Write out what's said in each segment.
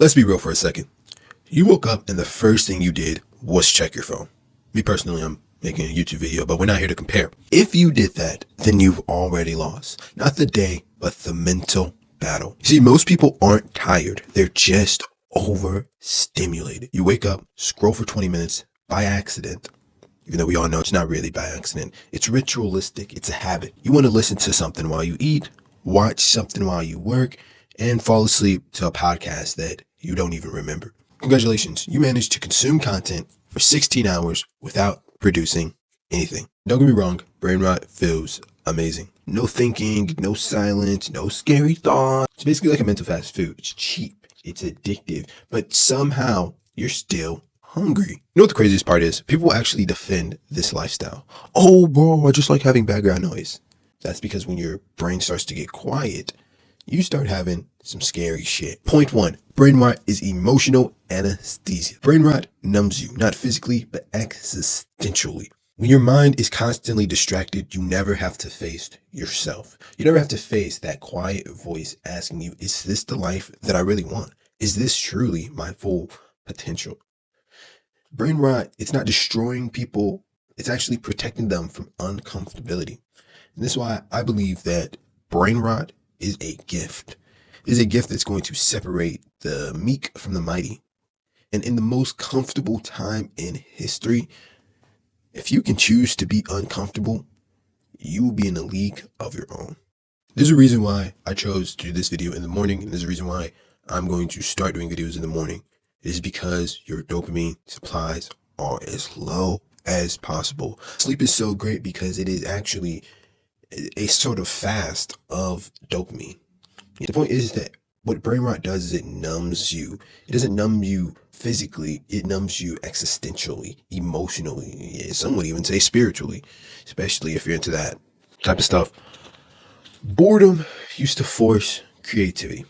Let's be real for a second. You woke up and the first thing you did was check your phone. Me personally, I'm making a YouTube video, but we're not here to compare. If you did that, then you've already lost. Not the day, but the mental battle. You see, most people aren't tired. They're just overstimulated. You wake up, scroll for 20 minutes by accident. Even though we all know it's not really by accident. It's ritualistic. It's a habit. You want to listen to something while you eat, watch something while you work, and fall asleep to a podcast that you don't even remember. Congratulations, you managed to consume content for 16 hours without producing anything. Don't get me wrong, brain rot feels amazing. No thinking, no silence, no scary thoughts. It's basically like a mental fast food. It's cheap, it's addictive, but somehow you're still hungry. You know what the craziest part is? People actually defend this lifestyle. Oh, bro, I just like having background noise. That's because when your brain starts to get quiet, you start having some scary shit. Point one, brain rot is emotional anesthesia. Brain rot numbs you, not physically, but existentially. When your mind is constantly distracted, you never have to face yourself. You never have to face that quiet voice asking you, is this the life that I really want? Is this truly my full potential? Brain rot, it's not destroying people, it's actually protecting them from uncomfortability. And this is why I believe that brain rot is a gift. It is a gift that's going to separate the meek from the mighty. And in the most comfortable time in history, if you can choose to be uncomfortable, you will be in a league of your own. There's a reason why I chose to do this video in the morning, and there's a reason why I'm going to start doing videos in the morning. It is because your dopamine supplies are as low as possible. Sleep is so great because it is actually a sort of fast of dopamine. The point is that what brain rot does is it numbs you. It doesn't numb you physically. It numbs you existentially, emotionally. Some would even say spiritually, especially if you're into that type of stuff. Boredom used to force creativity.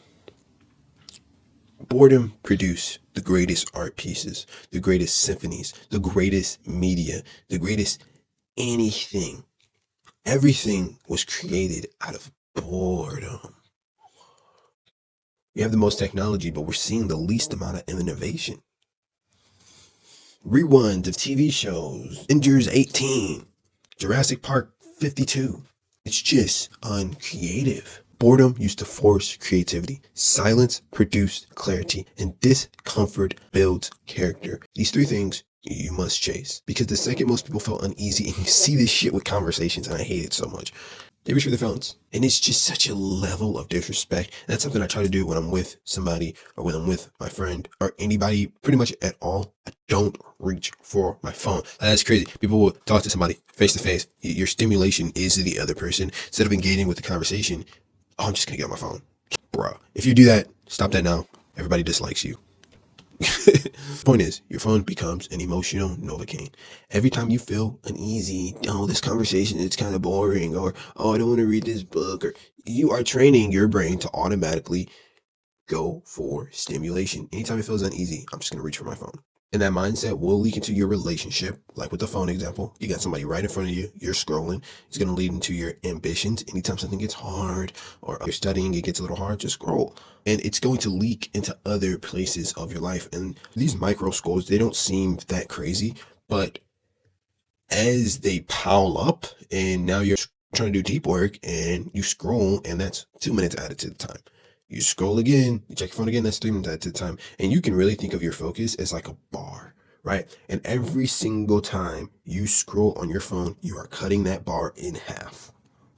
Boredom produced the greatest art pieces, the greatest symphonies, the greatest media, the greatest anything. Everything was created out of boredom. We have the most technology, but we're seeing the least amount of innovation. Reruns of TV shows, Avengers 18, Jurassic Park 52. It's just uncreative. Boredom used to force creativity. Silence produced clarity, and discomfort builds character. These three things you must chase, because the second most people felt uneasy, and you see this shit with conversations, and I hate it so much, they reach for their phones. And it's just such a level of disrespect. And that's something I try to do when I'm with somebody or when I'm with my friend or anybody, pretty much at all. I don't reach for my phone. That's crazy. People will talk to somebody face to face. Your stimulation is the other person. Instead of engaging with the conversation, oh, I'm just going to get on my phone. Bruh, if you do that, stop that now. Everybody dislikes you. Point is, your phone becomes an emotional Novocaine. Every time you feel uneasy, oh, this conversation is kind of boring, or oh, I don't want to read this book, or you are training your brain to automatically go for stimulation. Anytime it feels uneasy, I'm just going to reach for my phone. And that mindset will leak into your relationship, like with the phone example. You got somebody right in front of you, you're scrolling. It's going to lead into your ambitions. Anytime something gets hard or you're studying, it gets a little hard, just scroll. And it's going to leak into other places of your life. And these micro scrolls, they don't seem that crazy, but as they pile up and now you're trying to do deep work and you scroll, and that's 2 minutes added to the time. You scroll again, you check your phone again, that's 3 minutes added to the time. And you can really think of your focus as like a bar, right? And every single time you scroll on your phone, you are cutting that bar in half.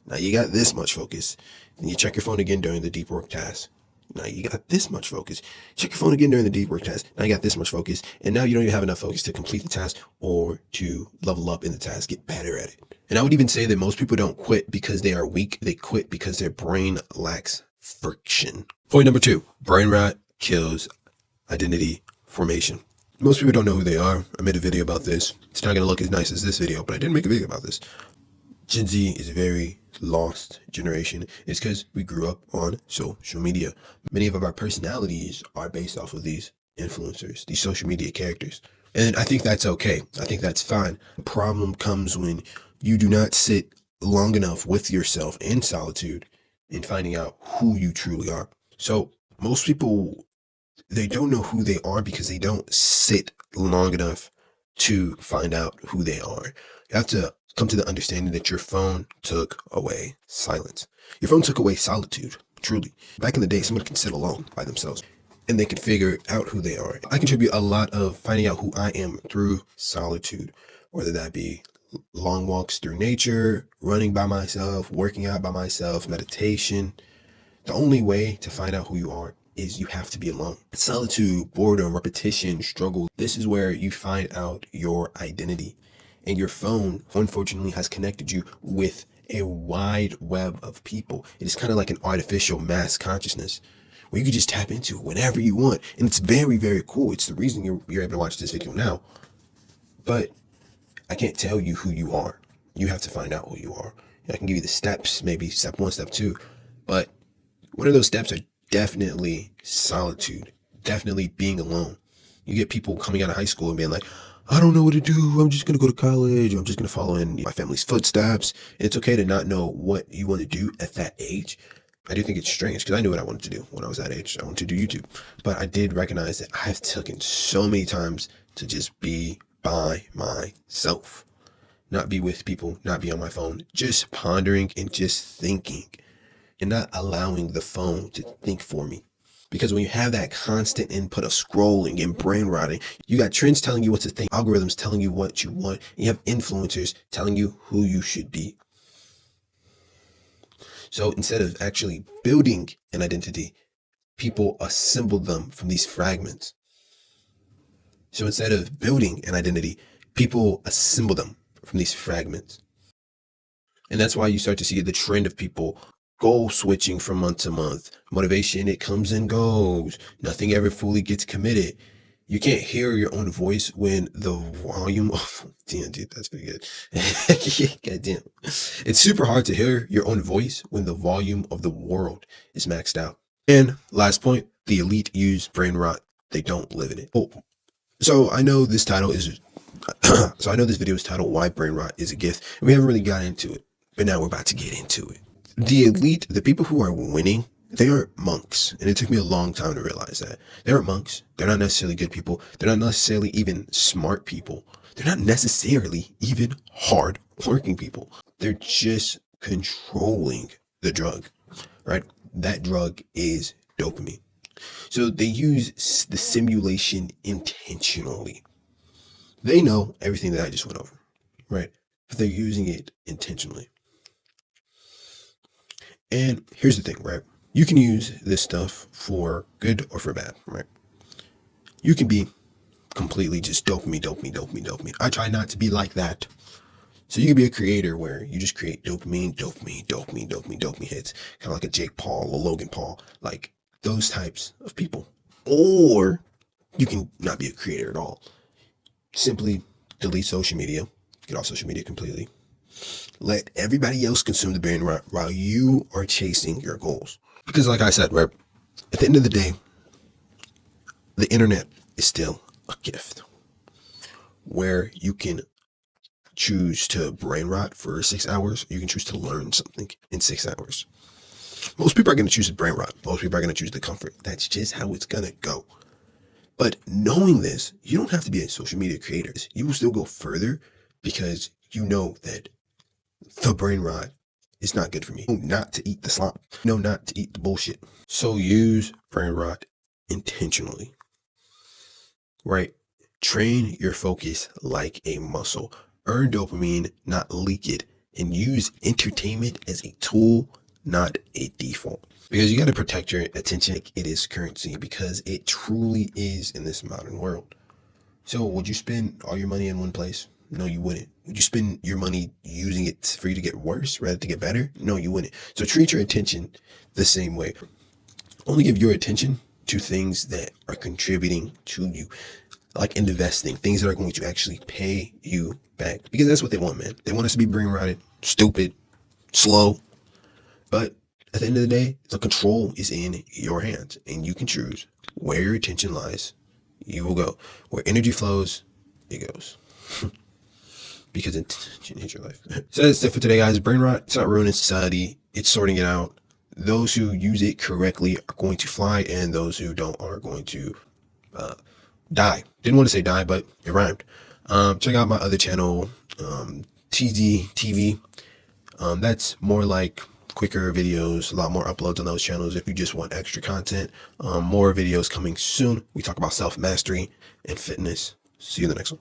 Now you got this much focus. Then you check your phone again during the deep work task. Now you got this much focus. Check your phone again during the deep work task. Now you got this much focus. And now you don't even have enough focus to complete the task or to level up in the task, get better at it. And I would even say that most people don't quit because they are weak. They quit because their brain lacks friction. Point number 2, brain rot kills identity formation. Most people don't know who they are. I made a video about this. It's not going to look as nice as this video, but I didn't make a video about this. Gen Z is a very lost generation. It's because we grew up on social media. Many of our personalities are based off of these influencers, these social media characters. And I think that's okay. I think that's fine. The problem comes when you do not sit long enough with yourself in solitude in finding out who you truly are. So most people, they don't know who they are because they don't sit long enough to find out who they are. You have to come to the understanding that your phone took away silence. Your phone took away solitude, truly. Back in the day, someone can sit alone by themselves and they can figure out who they are. I contribute a lot of finding out who I am through solitude, whether that be long walks through nature, running by myself, working out by myself, meditation. The only way to find out who you are is you have to be alone. Solitude, boredom, repetition, struggle. This is where you find out your identity. And your phone, unfortunately, has connected you with a wide web of people. It is kind of like an artificial mass consciousness where you can just tap into whenever you want. And it's very, very cool. It's the reason you're able to watch this video now. But I can't tell you who you are. You have to find out who you are. I can give you the steps, maybe step 1, step 2. But one of those steps are definitely solitude, definitely being alone. You get people coming out of high school and being like, I don't know what to do. I'm just going to go to college. I'm just going to follow in my family's footsteps. And it's okay to not know what you want to do at that age. I do think it's strange because I knew what I wanted to do when I was that age. I wanted to do YouTube. But I did recognize that I've taken so many times to just be by myself, not be with people, not be on my phone, just pondering and just thinking and not allowing the phone to think for me. Because when you have that constant input of scrolling and brain rotting, you got trends telling you what to think, algorithms telling you what you want, and you have influencers telling you who you should be. So instead of actually building an identity, people assemble them from these fragments. So instead of building an identity, people assemble them from these fragments. And that's why you start to see the trend of people goal switching from month to month. Motivation, it comes and goes. Nothing ever fully gets committed. You can't hear your own voice when the volume of, damn, dude, that's pretty good. God damn. It's super hard to hear your own voice when the volume of the world is maxed out. And last point, the elite use brain rot. They don't live in it. Oh, so I know this title is, so I know this video is titled Why Brain Rot is a Gift. And we haven't really got into it, but now we're about to get into it. The elite, the people who are winning, they aren't monks. And it took me a long time to realize that. They aren't monks. They're not necessarily good people. They're not necessarily even smart people. They're not necessarily even hard-working people. They're just controlling the drug, right? That drug is dopamine. So they use the simulation intentionally. They know everything that I just went over, right? But they're using it intentionally. And here's the thing, right? You can use this stuff for good or for bad, right? You can be completely just dopamine. I try not to be like that. So you can be a creator where you just create dopamine hits, kind of like a Jake Paul or Logan Paul, like those types of people. Or you can not be a creator at all. Simply delete social media, get off social media completely. Let everybody else consume the brain rot while you are chasing your goals. Because like I said, right, at the end of the day, the internet is still a gift where you can choose to brain rot for 6 hours. You can choose to learn something in 6 hours. Most people are going to choose the brain rot. Most people are going to choose the comfort. That's just how it's going to go. But knowing this, you don't have to be a social media creator. You will still go further because you know that the brain rot is not good for me. Not to eat the slop. No, not to eat the bullshit. So use brain rot intentionally, right? Train your focus like a muscle. Earn dopamine, not leak it. And use entertainment as a tool, not a default. Because you got to protect your attention. It is currency because it truly is in this modern world. So would you spend all your money in one place? No, you wouldn't. Would you spend your money using it for you to get worse rather to get better? No, you wouldn't. So treat your attention the same way. Only give your attention to things that are contributing to you, like investing, things that are going to actually pay you back. Because that's what they want, man. They want us to be brain rotted, stupid, slow. But at the end of the day, the control is in your hands and you can choose where your attention lies. You will go. Where energy flows, it goes. Because intention is your life. So that's it for today, guys. Brain rot, it's not ruining society. It's sorting it out. those who use it correctly are going to fly, and those who don't are going to die. Didn't want to say die, but it rhymed. Check out my other channel, TD TV. That's more like quicker videos, a lot more uploads on those channels if you just want extra content. More videos coming soon. We talk about self-mastery and fitness. See you in the next one.